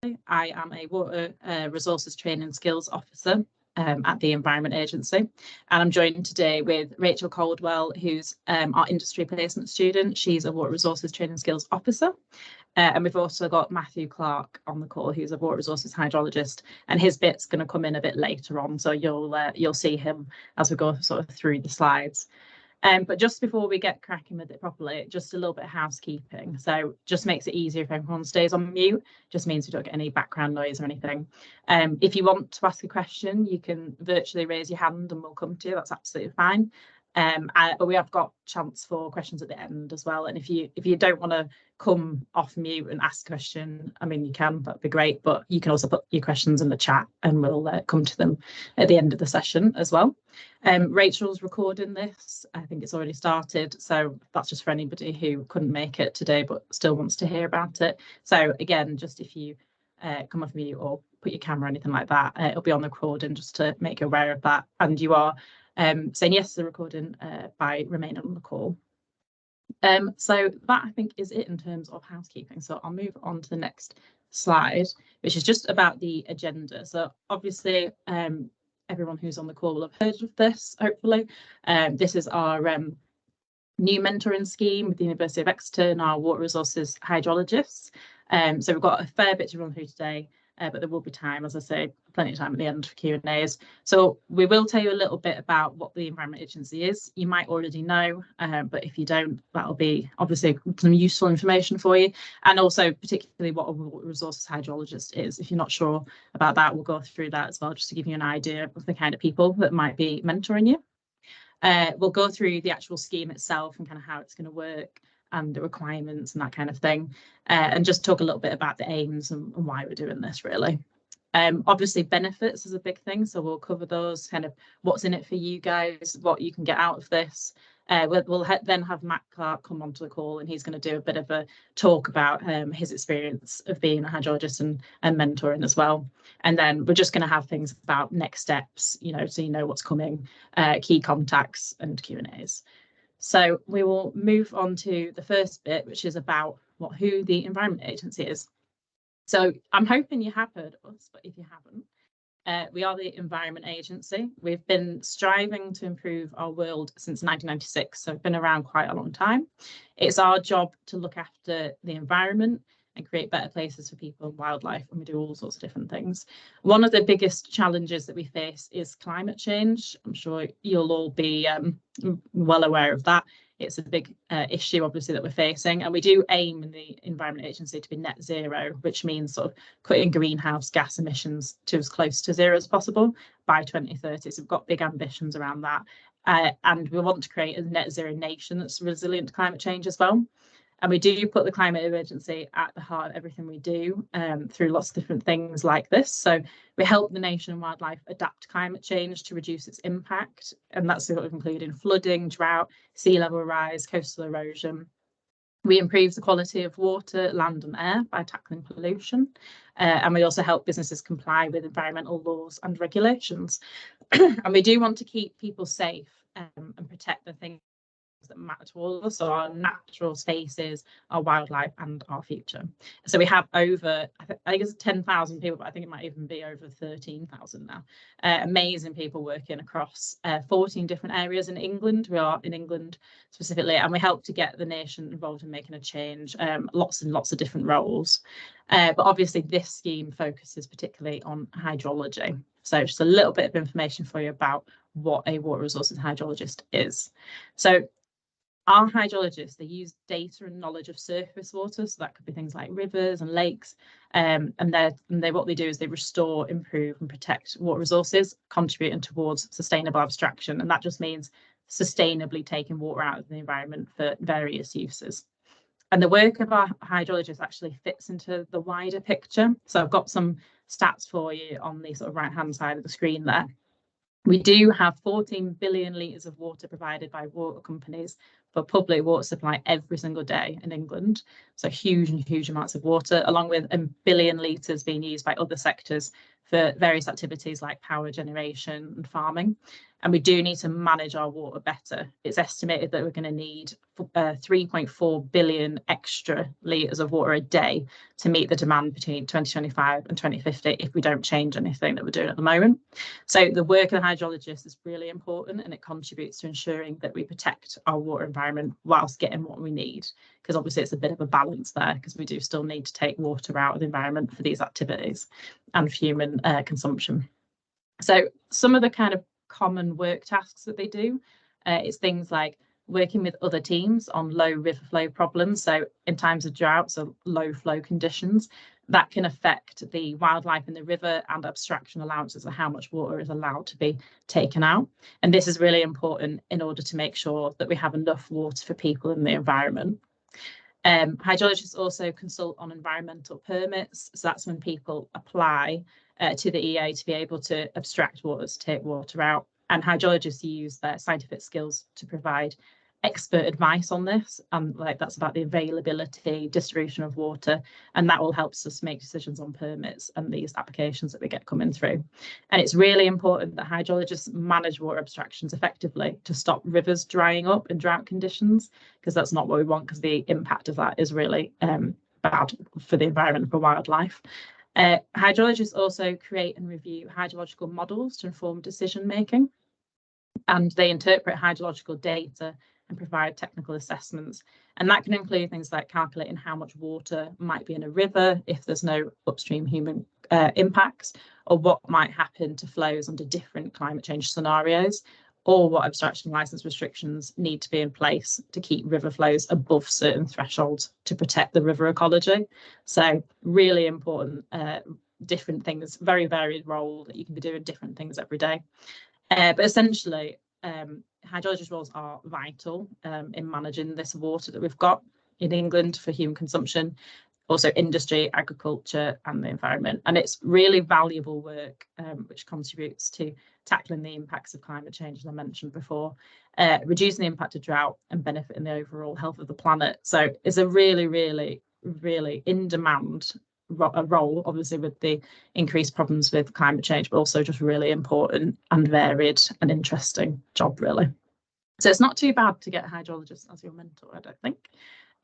I am a Water Resources Training Skills Officer at the Environment Agency, and I'm joined today with Rachel Caldwell, who's our industry placement student. She's a Water Resources Training Skills Officer. And we've also got Matthew Clark on the call, who's a Water Resources Hydrologist, and his bit's going to come in a bit later on, so you'll see him as we go sort of through the slides. But just before we get cracking with it properly, just a little bit of housekeeping. So just makes it easier if everyone stays on mute, just means we don't get any background noise or anything. If you want to ask a question, you can virtually raise your hand and we'll come to you. That's absolutely fine. But we have got chance for questions at the end as well. And if you don't want to come off mute and ask a question, I mean, you can, that'd be great, but you can also put your questions in the chat and we'll come to them at the end of the session as well. Rachel's recording this. I think it's already started, so that's just for anybody who couldn't make it today but still wants to hear about it. So again, just if you come off mute or put your camera or anything like that, it'll be on the recording just to make you aware of that. And you are saying yes to the recording by remaining on the call. So that I think is it in terms of housekeeping. So I'll move on to the next slide, which is just about the agenda. So obviously everyone who's on the call will have heard of this, hopefully. This is our new mentoring scheme with the University of Exeter and our Water Resources Hydrologists. So we've got a fair bit to run through today, but there will be time, as I say, plenty of time at the end for Q&As. So we will tell you a little bit about what the Environment Agency is. You might already know, but if you don't, that'll be obviously some useful information for you. And also particularly what a Water Resources Hydrologist is. If you're not sure about that, we'll go through that as well, just to give you an idea of the kind of people that might be mentoring you. We'll go through the actual scheme itself and kind of how it's going to work and the requirements and that kind of thing, and just talk a little bit about the aims and why we're doing this, really. Obviously benefits is a big thing, so we'll cover those, kind of what's in it for you guys, what you can get out of this. We'll then have Matt Clark come onto the call, and he's going to do a bit of a talk about his experience of being a hydrologist and mentoring as well. And then we're just going to have things about next steps, so you know what's coming, key contacts and Q&As. So we will move on to the first bit, which is about who the Environment Agency is. So I'm hoping you have heard of us, but if you haven't, we are the Environment Agency. We've been striving to improve our world since 1996, so we've been around quite a long time. It's our job to look after the environment and create better places for people and wildlife, and we do all sorts of different things. One of the biggest challenges that we face is climate change. I'm sure you'll all be well aware of that. It's a big issue, obviously, that we're facing, and we do aim in the Environment Agency to be net zero, which means sort of cutting greenhouse gas emissions to as close to zero as possible by 2030. So we've got big ambitions around that, and we want to create a net zero nation that's resilient to climate change as well. And we do put the climate emergency at the heart of everything we do through lots of different things like this. So we help the nation and wildlife adapt to climate change to reduce its impact. And that's sort of including flooding, drought, sea level rise, coastal erosion. We improve the quality of water, land and air by tackling pollution. And we also help businesses comply with environmental laws and regulations. And we do want to keep people safe and protect the things that matter to all of us, so our natural spaces, our wildlife and our future. So we have over, I think it's 10,000 people, but I think it might even be over 13,000 now. Amazing people working across 14 different areas in England. We are in England specifically, and we help to get the nation involved in making a change, lots and lots of different roles. But obviously this scheme focuses particularly on hydrology. So just a little bit of information for you about what a Water Resources Hydrologist is. So our hydrologists, they use data and knowledge of surface water, so that could be things like rivers and lakes, and what they do is they restore, improve and protect water resources, contributing towards sustainable abstraction, and that just means sustainably taking water out of the environment for various uses. And the work of our hydrologists actually fits into the wider picture. So I've got some stats for you on the sort of right-hand side of the screen there. We do have 14 billion litres of water provided by water companies for public water supply every single day in England. So huge amounts of water, along with 1 billion litres being used by other sectors for various activities like power generation and farming. And we do need to manage our water better. It's estimated that we're going to need 3.4 billion extra litres of water a day to meet the demand between 2025 and 2050 if we don't change anything that we're doing at the moment. So the work of the hydrologist is really important, and it contributes to ensuring that we protect our water environment whilst getting what we need, because obviously it's a bit of a balance there, because we do still need to take water out of the environment for these activities and human consumption. So some of the kind of common work tasks that they do is things like working with other teams on low river flow problems. So in times of drought, so low flow conditions, that can affect the wildlife in the river and abstraction allowances of how much water is allowed to be taken out. And this is really important in order to make sure that we have enough water for people in the environment. Hydrologists also consult on environmental permits. So that's when people apply to the EA to be able to abstract water, to take water out. And hydrologists use their scientific skills to provide expert advice on this. And that's about the availability, distribution of water, and that will help us make decisions on permits and these applications that we get coming through. And it's really important that hydrologists manage water abstractions effectively to stop rivers drying up in drought conditions, because that's not what we want, because the impact of that is really bad for the environment and for wildlife. Hydrologists also create and review hydrological models to inform decision making, and they interpret hydrological data and provide technical assessments. And that can include things like calculating how much water might be in a river if there's no upstream human impacts, or what might happen to flows under different climate change scenarios, or what abstraction license restrictions need to be in place to keep river flows above certain thresholds to protect the river ecology. So really important, different things, very varied role that you can be doing different things every day. But essentially, hydrologist roles are vital in managing this water that we've got in England for human consumption, also industry, agriculture and the environment. And it's really valuable work which contributes to tackling the impacts of climate change, as I mentioned before, reducing the impact of drought and benefiting the overall health of the planet. So it's a really in demand role, obviously with the increased problems with climate change, but also just really important and varied and interesting job, really. So it's not too bad to get a hydrologist as your mentor, I don't think.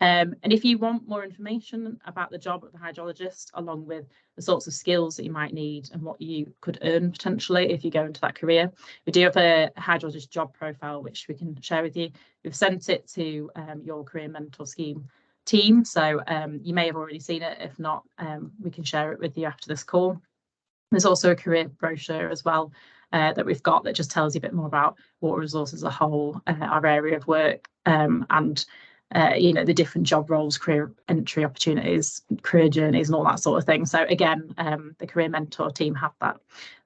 And if you want more information about the job of the hydrologist, along with the sorts of skills that you might need and what you could earn potentially if you go into that career, we do have a hydrologist job profile which we can share with you. We've sent it to your Career Mentor Scheme team, so you may have already seen it. If not, we can share it with you after this call. There's also a career brochure as well that we've got that just tells you a bit more about water resources as a whole, our area of work, and the different job roles, career entry opportunities, career journeys and all that sort of thing. So again, the Career Mentor team have that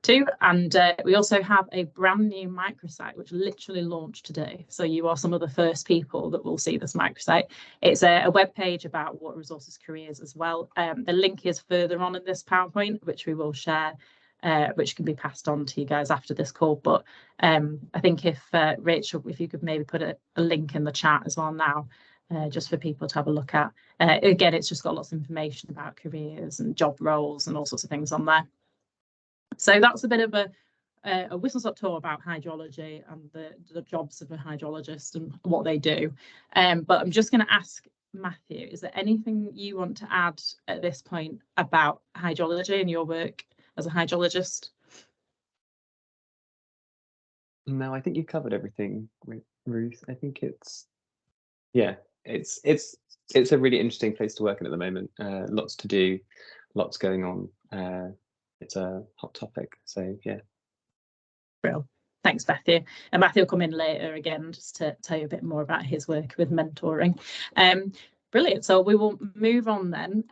too. And we also have a brand new microsite which literally launched today. So you are some of the first people that will see this microsite. It's a web page about water resources careers as well. The link is further on in this PowerPoint, which we will share, which can be passed on to you guys after this call. But I think if Rachel, if you could maybe put a link in the chat as well now, just for people to have a look at. Again, it's just got lots of information about careers and job roles and all sorts of things on there. So that's a bit of a whistle-stop tour about hydrology and the jobs of a hydrologist and what they do. But I'm just going to ask Matthew, is there anything you want to add at this point about hydrology and your work as a hydrologist? No, I think you covered everything, Ruth. I think it's a really interesting place to work in at the moment. Lots to do, lots going on. It's a hot topic, so yeah. Real. Thanks, Matthew. And Matthew will come in later again just to tell you a bit more about his work with mentoring. Brilliant. So we will move on then,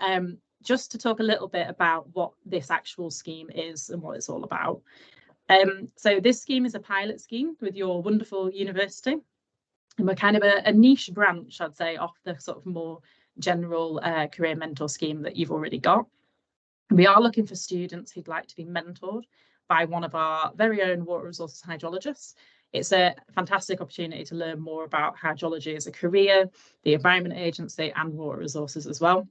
just to talk a little bit about what this actual scheme is and what it's all about. So this scheme is a pilot scheme with your wonderful university. And we're kind of a niche branch, I'd say, off the sort of more general career mentor scheme that you've already got. We are looking for students who'd like to be mentored by one of our very own water resources hydrologists. It's a fantastic opportunity to learn more about hydrology as a career, the Environment Agency and Water Resources as well.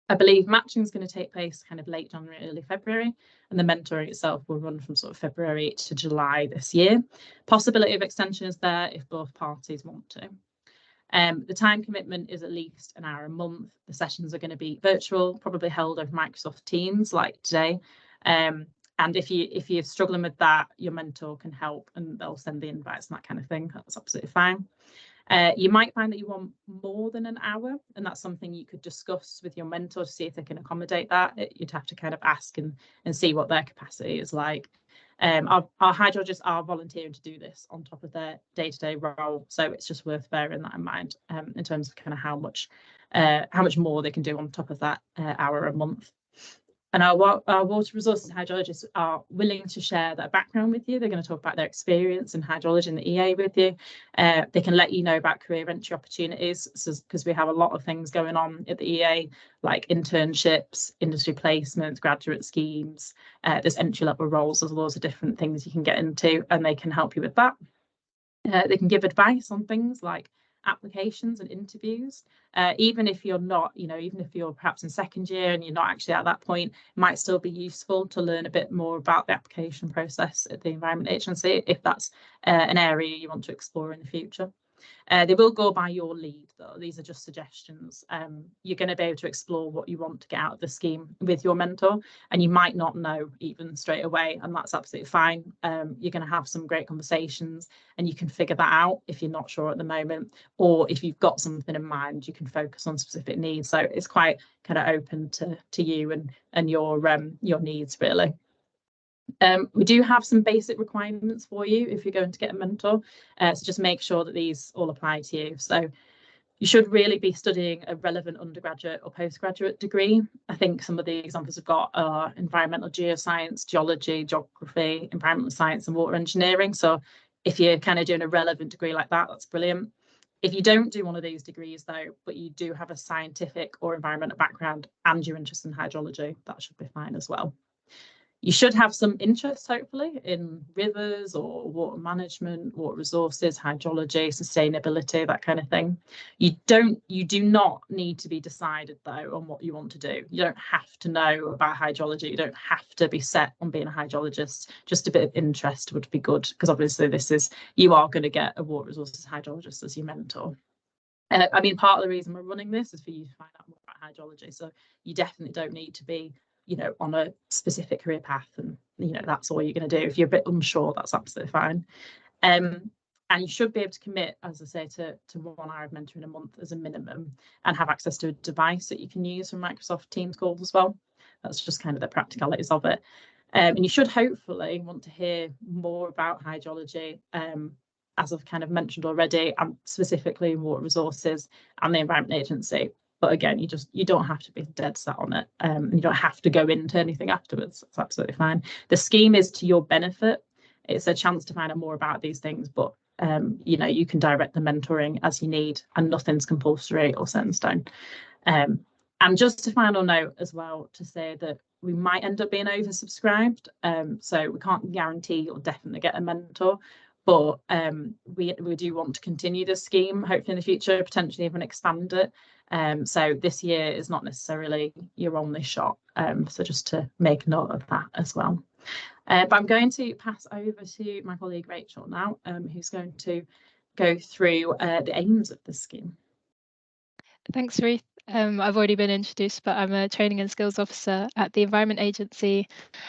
I believe matching is going to take place kind of late January, early February, and the mentoring itself will run from sort of February to July this year. Possibility of extension is there if both parties want to. The time commitment is at least an hour a month. The sessions are going to be virtual, probably held over Microsoft Teams like today. And if you're struggling with that, your mentor can help and they'll send the invites and that kind of thing. That's absolutely fine. You might find that you want more than an hour, and that's something you could discuss with your mentor to see if they can accommodate that. You'd have to kind of ask and see what their capacity is like. Our hydrologists are volunteering to do this on top of their day-to-day role, so it's just worth bearing that in mind in terms of kind of how much more they can do on top of that hour a month. And our Water Resources Hydrologists are willing to share their background with you. They're going to talk about their experience in hydrology and the EA with you. They can let you know about career entry opportunities, because we have a lot of things going on at the EA, like internships, industry placements, graduate schemes. There's entry-level roles. There's loads of different things you can get into, and they can help you with that. They can give advice on things like applications and interviews, even if you're not, even if you're perhaps in second year and you're not actually at that point, it might still be useful to learn a bit more about the application process at the Environment Agency if that's an area you want to explore in the future. They will go by your lead, though. These are just suggestions. You're going to be able to explore what you want to get out of the scheme with your mentor, and you might not know even straight away, and that's absolutely fine. You're going to have some great conversations, and you can figure that out if you're not sure at the moment, or if you've got something in mind, you can focus on specific needs. So it's quite kind of open to you and your needs, really. We do have some basic requirements for you if you're going to get a mentor, so just make sure that these all apply to you. So you should really be studying a relevant undergraduate or postgraduate degree. I think some of the examples we've got are environmental geoscience, geology, geography, environmental science and water engineering. So if you're kind of doing a relevant degree like that, that's brilliant. If you don't do one of these degrees though, but you do have a scientific or environmental background and you're interested in hydrology, that should be fine as well. You should have some interest, hopefully, in rivers or water management, water resources, hydrology, sustainability, that kind of thing. You do not need to be decided, though, on what you want to do. You don't have to know about hydrology. You don't have to be set on being a hydrologist. Just a bit of interest would be good, because obviously you are going to get a water resources hydrologist as your mentor. I mean, part of the reason we're running this is for you to find out more about hydrology. So you definitely don't need to be on a specific career path and that's all you're going to do. If you're a bit unsure, that's absolutely fine. And you should be able to commit, as I say, to 1 hour of mentoring a month as a minimum, and have access to a device that you can use from Microsoft Teams calls as well. That's just kind of the practicalities of it. And you should hopefully want to hear more about hydrology, as I've kind of mentioned already, and specifically water resources and the Environment Agency. But again, you don't have to be dead set on it. You don't have to go into anything afterwards. It's absolutely fine. The scheme is to your benefit. It's a chance to find out more about these things, but you can direct the mentoring as you need, and nothing's compulsory or set in stone. And just a final note as well to say that we might end up being oversubscribed. So we can't guarantee you'll definitely get a mentor, but we do want to continue this scheme, hopefully in the future, potentially even expand it. So this year is not necessarily your only shot. So just to make note of that as well. But I'm going to pass over to my colleague Rachel now, who's going to go through the aims of the scheme. Thanks, Ruth. I've already been introduced, but I'm a training and skills officer at the Environment Agency,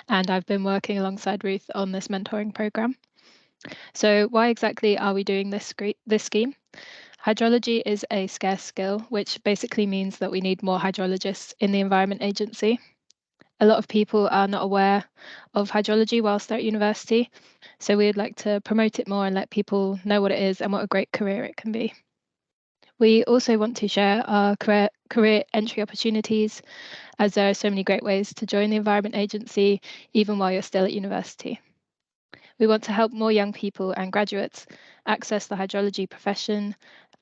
and I've been working alongside Ruth on this mentoring programme. So why exactly are we doing this scheme? Hydrology is a scarce skill, which basically means that we need more hydrologists in the Environment Agency. A lot of people are not aware of hydrology whilst they're at university, so we'd like to promote it more and let people know what it is and what a great career it can be. We also want to share our career entry opportunities, as there are so many great ways to join the Environment Agency, even while you're still at university. We want to help more young people and graduates access the hydrology profession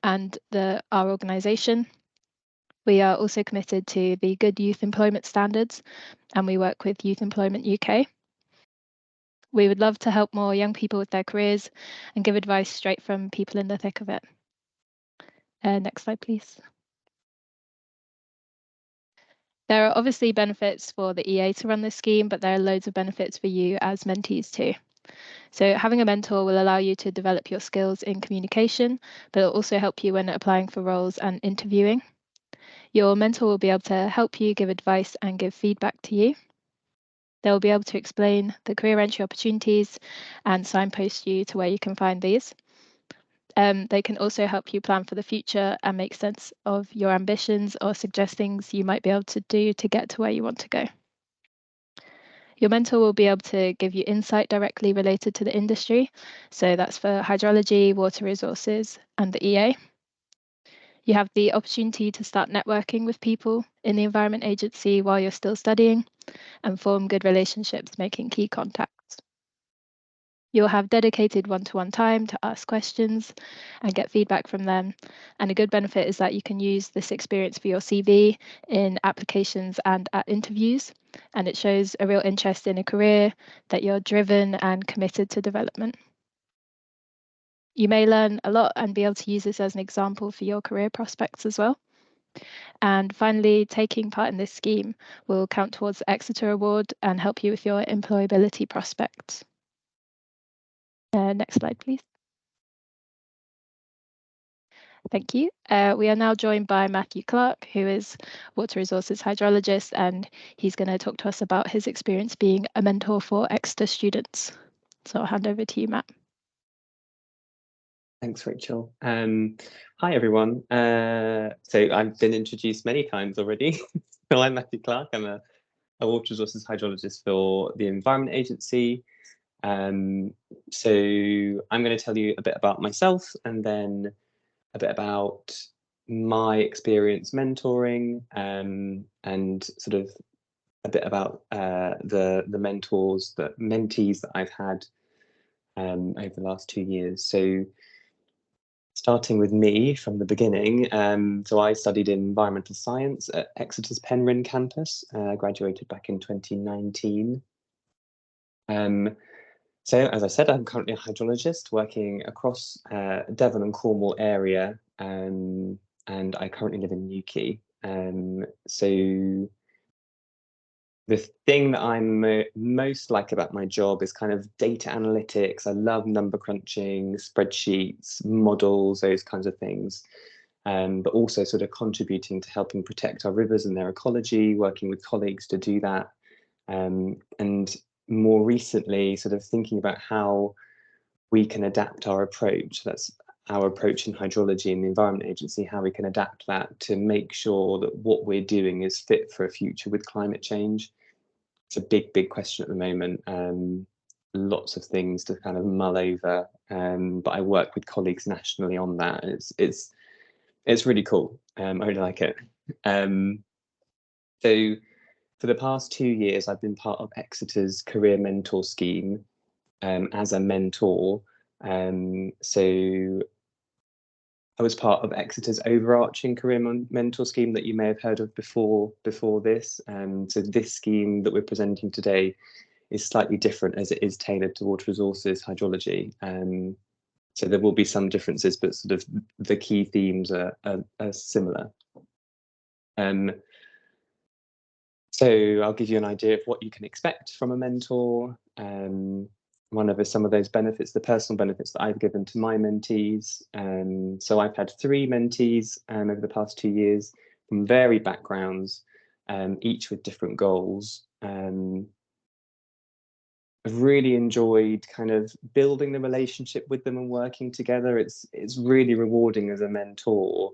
and our organisation. We are also committed to the Good Youth Employment Standards, and we work with Youth Employment UK. We would love to help more young people with their careers and give advice straight from people in the thick of it. Next slide, please. There are obviously benefits for the EA to run this scheme, but there are loads of benefits for you as mentees too. So having a mentor will allow you to develop your skills in communication, but it'll also help you when applying for roles and interviewing. Your mentor will be able to help you, give advice and give feedback to you. They'll be able to explain the career entry opportunities and signpost you to where you can find these. They can also help you plan for the future and make sense of your ambitions or suggest things you might be able to do to get to where you want to go. Your mentor will be able to give you insight directly related to the industry. So that's for hydrology, water resources, and the EA. You have the opportunity to start networking with people in the Environment Agency while you're still studying and form good relationships, making key contacts. You'll have dedicated one-to-one time to ask questions and get feedback from them. And a good benefit is that you can use this experience for your CV in applications and at interviews. And it shows a real interest in a career, that you're driven and committed to development. You may learn a lot and be able to use this as an example for your career prospects as well. And finally, taking part in this scheme will count towards the Exeter Award and help you with your employability prospects. Next slide, please. Thank you. We are now joined by Matthew Clark, who is Water Resources Hydrologist, and he's going to talk to us about his experience being a mentor for Exeter students. So I'll hand over to you, Matt. Thanks, Rachel. Hi, everyone. So I've been introduced many times already. So I'm Matthew Clark. I'm a Water Resources Hydrologist for the Environment Agency. So I'm going to tell you a bit about myself and then a bit about my experience mentoring and sort of a bit about the mentees that I've had over the last 2 years. So starting with me from the beginning, so I studied environmental science at Exeter's Penryn campus, graduated back in 2019. So as I said, I'm currently a hydrologist working across Devon and Cornwall area, and I currently live in Newquay. So the thing that I'm most like about my job is kind of data analytics. I love number crunching, spreadsheets, models, those kinds of things, but also sort of contributing to helping protect our rivers and their ecology, working with colleagues to do that. And more recently, sort of thinking about how we can adapt our approach. That's our approach in hydrology and the Environment Agency, how we can adapt that to make sure that what we're doing is fit for a future with climate change. It's a big question at the moment. Lots of things to kind of mull over, but I work with colleagues nationally on that. It's really cool. I really like it. So for the past 2 years, I've been part of Exeter's Career Mentor Scheme as a mentor. So I was part of Exeter's overarching Career Mentor Scheme that you may have heard of before this. So this scheme that we're presenting today is slightly different as it is tailored to Water Resources Hydrology. So there will be some differences, but sort of the key themes are similar. So I'll give you an idea of what you can expect from a mentor. One of some of those benefits, the personal benefits that I've given to my mentees. So I've had 3 mentees over the past 2 years from varied backgrounds, each with different goals. I've really enjoyed kind of building the relationship with them and working together. It's really rewarding as a mentor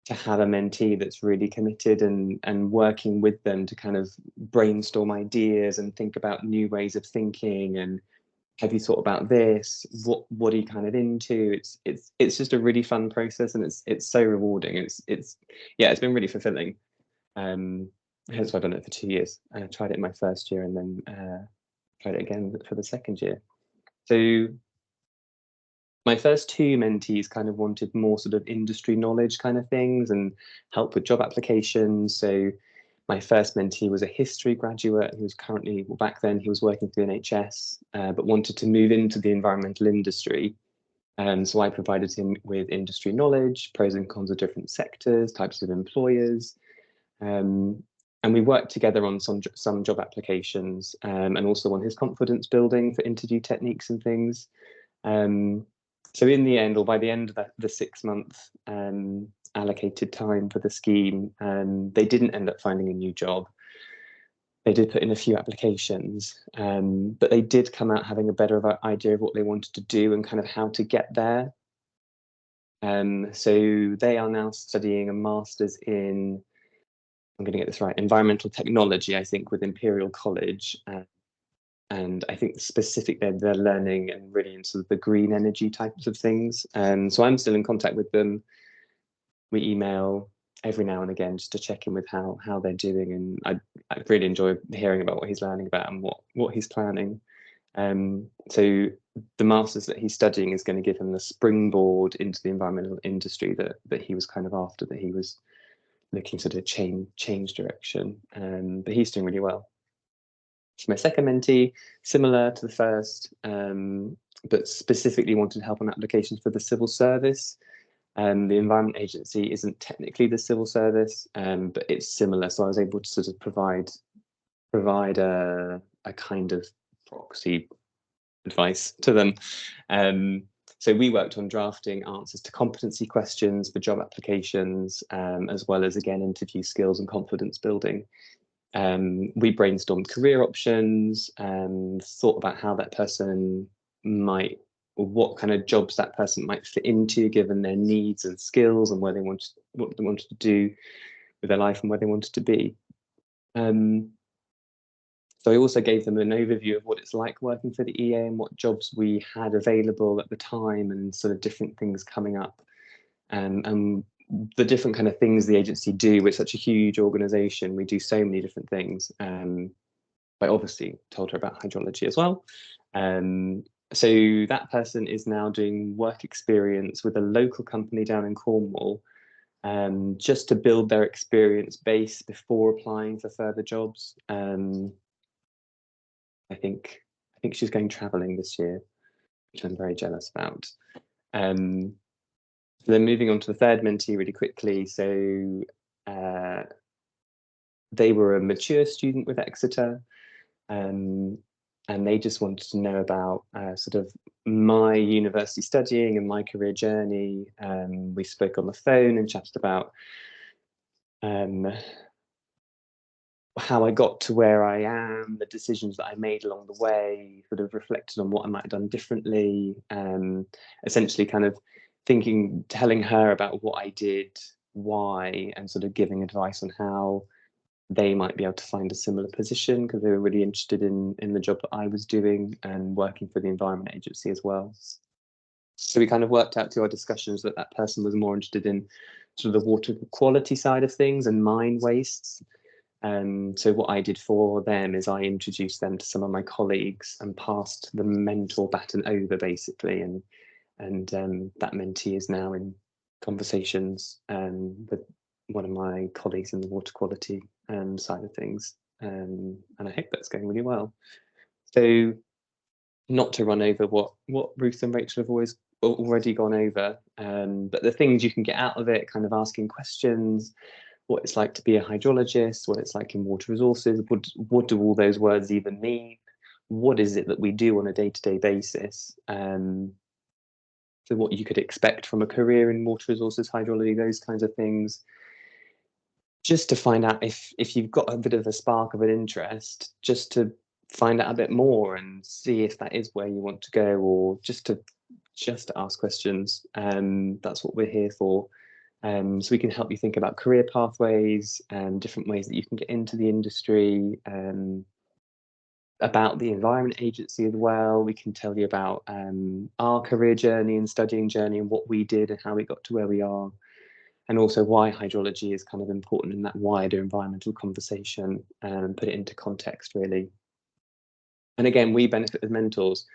to have a mentee that's really committed and working with them to kind of brainstorm ideas and think about new ways of thinking. And have you thought about this? What are you kind of into? It's just a really fun process, and it's so rewarding. It's been really fulfilling. Hence why I've done it for 2 years. I tried it in my first year and then tried it again for the second year. So my first 2 mentees kind of wanted more sort of industry knowledge kind of things and help with job applications. So My first mentee was a history graduate who was currently, well, back then he was working for the NHS, but wanted to move into the environmental industry. So I provided him with industry knowledge, pros and cons of different sectors, types of employers. And we worked together on some job applications, and also on his confidence building for interview techniques and things. So in the end, or by the end of the 6-month allocated time for the scheme, they didn't end up finding a new job. They did put in a few applications, but they did come out having a better idea of what they wanted to do and kind of how to get there. So they are now studying a master's in, I'm going to get this right, environmental technology, I think, with Imperial College. And I think specific they're learning and really into the green energy types of things. So I'm still in contact with them. We email every now and again just to check in with how they're doing, and I really enjoy hearing about what he's learning about and what he's planning. So the master's that he's studying is going to give him the springboard into the environmental industry that he was kind of after, that he was looking to change direction. But he's doing really well. So my second mentee, similar to the first, but specifically wanted help on applications for the civil service. The Environment Agency isn't technically the civil service, but it's similar. So I was able to sort of provide a kind of proxy advice to them. So we worked on drafting answers to competency questions for job applications, as well as, again, interview skills and confidence building. We brainstormed career options and thought about how that person might, or what kind of jobs that person might fit into given their needs and skills and what they wanted to do with their life and where they wanted to be. So I also gave them an overview of what it's like working for the EA and what jobs we had available at the time and sort of different things coming up, and the different kind of things the agency do. We're such a huge organisation. We do so many different things. I obviously told her about hydrology as well. So that person is now doing work experience with a local company down in Cornwall, just to build their experience base before applying for further jobs. I think she's going travelling this year, which I'm very jealous about. So then moving on to the third mentee really quickly. So they were a mature student with Exeter, and they just wanted to know about sort of my university studying and my career journey. We spoke on the phone and chatted about how I got to where I am, the decisions that I made along the way, sort of reflected on what I might have done differently, essentially kind of telling her about what I did, why, and sort of giving advice on how they might be able to find a similar position, because they were really interested in the job that I was doing and working for the Environment Agency as well. So we kind of worked out through our discussions that that person was more interested in sort of the water quality side of things and mine wastes. So what I did for them is I introduced them to some of my colleagues and passed the mentor baton over, basically, and that mentee is now in conversations with one of my colleagues in the water quality side of things, and I hope that's going really well. So, not to run over what Ruth and Rachel have already gone over, but the things you can get out of it, kind of asking questions, what it's like to be a hydrologist, what it's like in water resources, what do all those words even mean, what is it that we do on a day-to-day basis, so what you could expect from a career in water resources hydrology, those kinds of things, just to find out if you've got a bit of a spark of an interest, just to find out a bit more and see if that is where you want to go, or just to ask questions. That's what we're here for. So we can help you think about career pathways and different ways that you can get into the industry, about the Environment Agency as well. We can tell you about our career journey and studying journey and what we did and how we got to where we are, and also why hydrology is kind of important in that wider environmental conversation, and put it into context, really. And again, we benefit as mentors.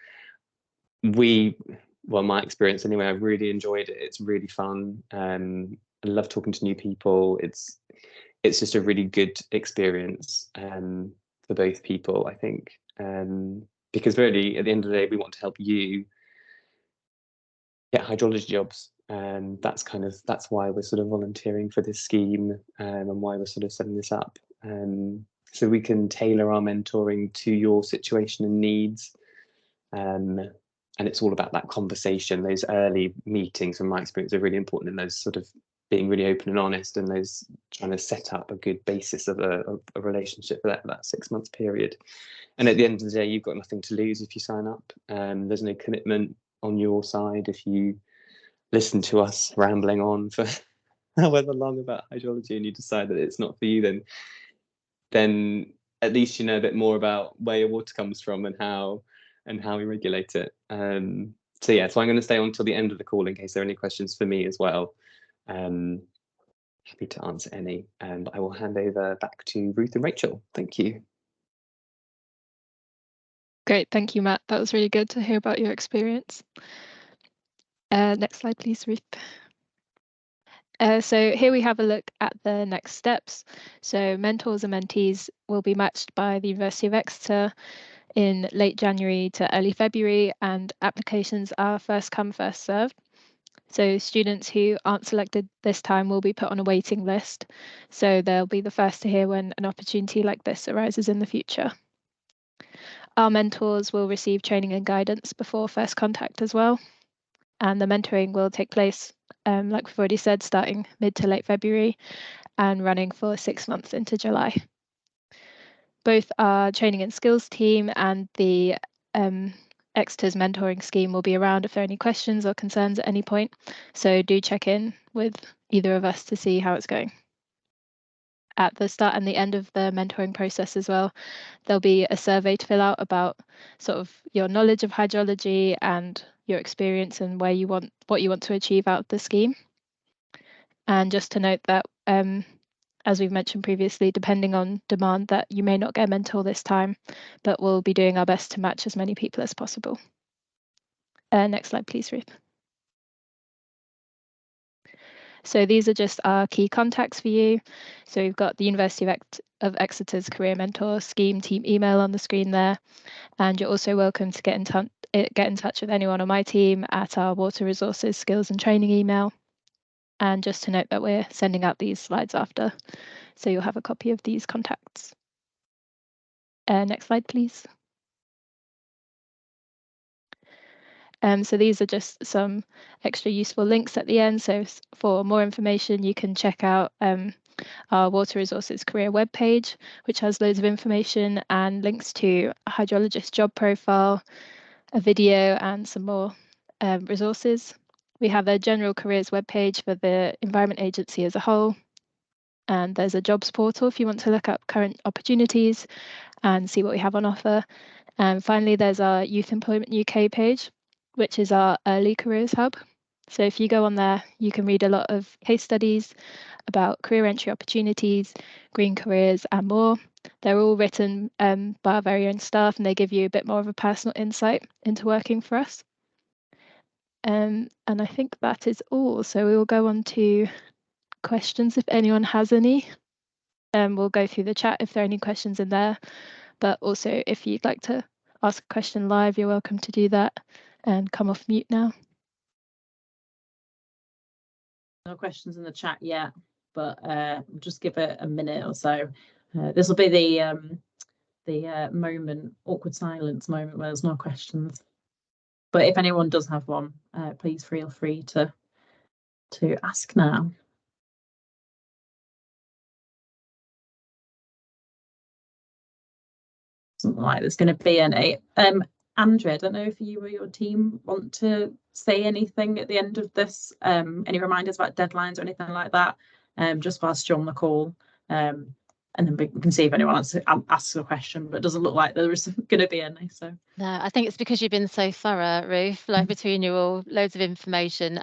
Well, my experience anyway, I really enjoyed it. It's really fun. I love talking to new people. it's just a really good experience for both people, I think, because really at the end of the day we want to help you get hydrology jobs, and that's why we're sort of volunteering for this scheme, and why we're sort of setting this up, so we can tailor our mentoring to your situation and needs. And it's all about that conversation. Those early meetings, from my experience, are really important in those sort of being really open and honest, and those trying to set up a good basis of a relationship for that 6 month period. And at the end of the day, you've got nothing to lose if you sign up. There's no commitment on your side. If you listen to us rambling on for however long about hydrology and you decide that it's not for you, then at least you know a bit more about where your water comes from and how we regulate it. So I'm going to stay on till the end of the call in case there are any questions for me as well. Happy to answer any, and I will hand over back to Ruth and Rachel. Thank you. Great, thank you, Matt. That was really good to hear about your experience. Next slide, please, Ruth. So here we have a look at the next steps. So mentors and mentees will be matched by the University of Exeter in late January to early February, and applications are first come, first served. So students who aren't selected this time will be put on a waiting list. So they'll be the first to hear when an opportunity like this arises in the future. Our mentors will receive training and guidance before first contact as well. And the mentoring will take place, like we've already said, starting mid to late February and running for 6 months into July. Both our training and skills team and the Exeter's mentoring scheme will be around if there are any questions or concerns at any point. So do check in with either of us to see how it's going. At the start and the end of the mentoring process as well, there'll be a survey to fill out about sort of your knowledge of hydrology and your experience and what you want to achieve out of the scheme. And just to note that, as we've mentioned previously, depending on demand, that you may not get a mentor this time, but we'll be doing our best to match as many people as possible. Next slide, please, Ruth. So these are just our key contacts for you. So we've got the University of Exeter's Career Mentor Scheme team email on the screen there. And you're also welcome to get in touch with anyone on my team at our Water Resources Skills and Training email. And just to note that we're sending out these slides after, so you'll have a copy of these contacts. Next slide, please. So these are just some extra useful links at the end. So for more information, you can check out our Water Resources career webpage, which has loads of information and links to a hydrologist job profile, a video, and some more resources. We have a general careers webpage for the Environment Agency as a whole. And there's a jobs portal if you want to look up current opportunities and see what we have on offer. And finally, there's our Youth Employment UK page, which is our early careers hub. So if you go on there, you can read a lot of case studies about career entry opportunities, green careers, and more. They're all written by our very own staff, and they give you a bit more of a personal insight into working for us. And I think that is all. So we will go on to questions if anyone has any. We'll go through the chat if there are any questions in there. But also, if you'd like to ask a question live, you're welcome to do that and come off mute now. No questions in the chat yet, but we'll just give it a minute or so. This will be the awkward silence moment where there's no questions. But if anyone does have one, please feel free to ask now. Doesn't look like there's going to be any. Andrew, I don't know if you or your team want to say anything at the end of this, any reminders about deadlines or anything like that, just whilst you're on the call, and then we can see if anyone asks a question, but it doesn't look like there is going to be any. So no, I think it's because you've been so thorough, Ruth, like between you all, loads of information.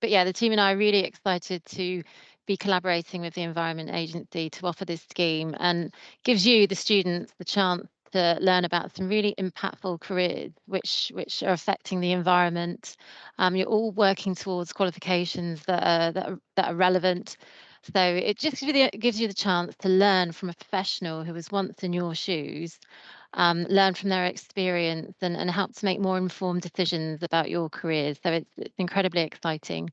But yeah, the team and I are really excited to be collaborating with the Environment Agency to offer this scheme, and gives you, the students, the chance to learn about some really impactful careers which are affecting the environment. You're all working towards qualifications that are relevant, So it just gives you the chance to learn from a professional who was once in your shoes, learn from their experience and help to make more informed decisions about your careers. So it's incredibly exciting.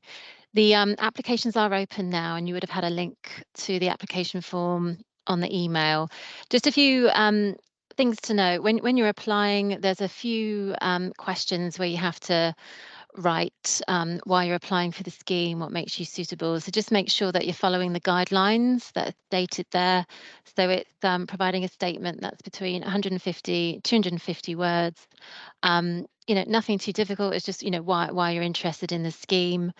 The applications are open now, and you would have had a link to the application form on the email. Just a few things to know. When you're applying, there's a few questions where you have to write why you're applying for the scheme, what makes you suitable. So just make sure that you're following the guidelines that are stated there. So it's providing a statement that's between 150, 250 words. Nothing too difficult. It's just, why you're interested in the scheme.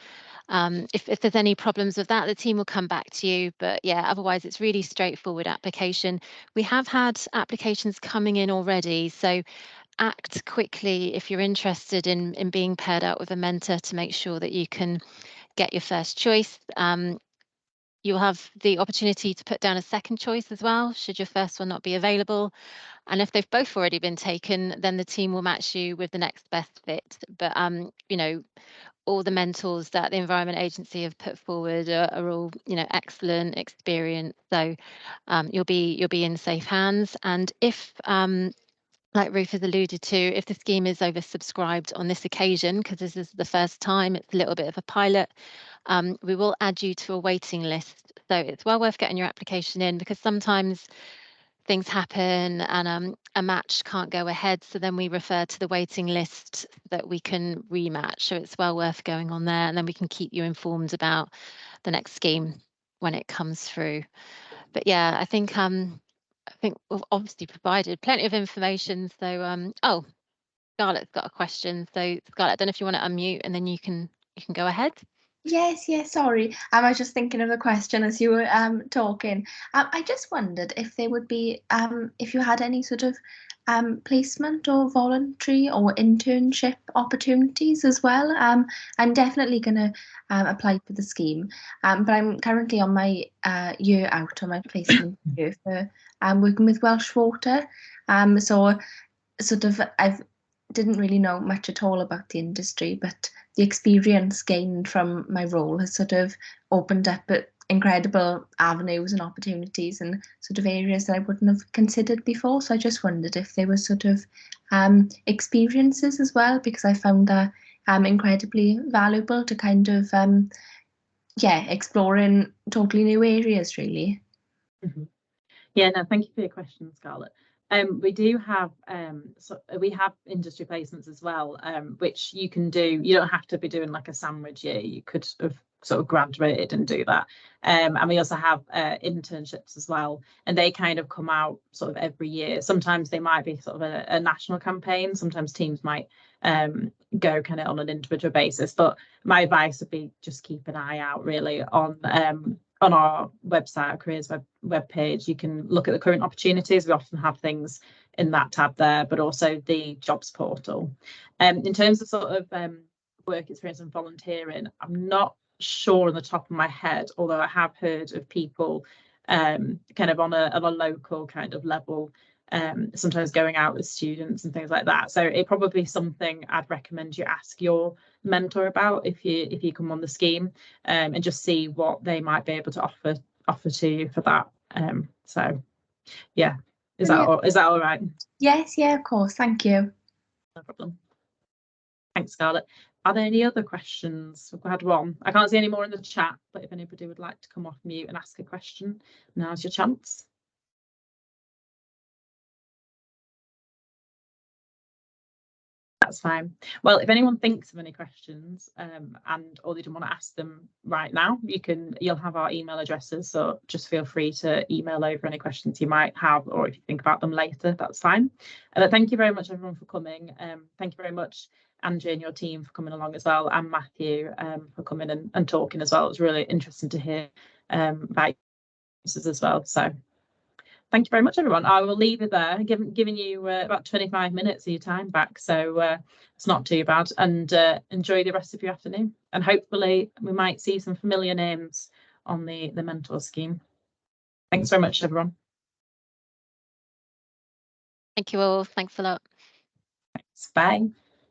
If there's any problems with that, the team will come back to you. But yeah, otherwise it's really straightforward application. We have had applications coming in already. So act quickly if you're interested in being paired up with a mentor to make sure that you can get your first choice. You'll have the opportunity to put down a second choice as well, should your first one not be available. And if they've both already been taken, then the team will match you with the next best fit. But all the mentors that the Environment Agency have put forward are all, excellent, experienced. So you'll be in safe hands. And if like Ruth has alluded to, if the scheme is oversubscribed on this occasion, because this is the first time, it's a little bit of a pilot, we will add you to a waiting list. So it's well worth getting your application in, because sometimes things happen and a match can't go ahead. So then we refer to the waiting list so that we can rematch. So it's well worth going on there, and then we can keep you informed about the next scheme when it comes through. But yeah, I think we've obviously provided plenty of information. So oh, Scarlett's got a question. So Scarlett, I don't know if you want to unmute and then you can go ahead. Yes, sorry. I was just thinking of a question as you were talking. I just wondered if there would be, if you had any sort of placement or voluntary or internship opportunities as well. I'm definitely going to apply for the scheme, but I'm currently on my year out on my placement year for working with Welsh Water. So sort of didn't really know much at all about the industry, but the experience gained from my role has sort of opened up incredible avenues and opportunities and sort of areas that I wouldn't have considered before. So I just wondered if there were sort of experiences as well, because I found that incredibly valuable to kind of exploring totally new areas, really. Mm-hmm. Yeah, no, thank you for your question, Scarlett. We do have we have industry placements as well, which you can do. You don't have to be doing like a sandwich year. You could have sort of graduated and do that. And we also have internships as well, and they kind of come out sort of every year. Sometimes they might be sort of a national campaign. Sometimes teams might go kind of on an individual basis. But my advice would be just keep an eye out really on our website, our careers web page. You can look at the current opportunities. We often have things in that tab there, but also the jobs portal. In terms of sort of work experience and volunteering, I'm not sure on the top of my head, although I have heard of people kind of on a local kind of level, sometimes going out with students and things like that. So it probably something I'd recommend you ask your mentor about if you come on the scheme, and just see what they might be able to offer to you for that. So yeah, is that all right? Yes, of course, thank you. No problem. Thanks, Scarlett. Are there any other questions? We've had one. I can't see any more in the chat, but if anybody would like to come off mute and ask a question, now's your chance. That's fine. Well, if anyone thinks of any questions or they don't want to ask them right now, you'll have our email addresses, so just feel free to email over any questions you might have, or if you think about them later, that's fine. But thank you very much everyone for coming. Thank you very much Angie and your team for coming along as well, and Matthew for coming and talking as well. It was really interesting to hear about this as well. So thank you very much, everyone. I will leave it there, giving you about 25 minutes of your time back. So it's not too bad. And enjoy the rest of your afternoon. And hopefully we might see some familiar names on the mentor scheme. Thanks very much, everyone. Thank you all. Thanks a lot. Thanks. Bye.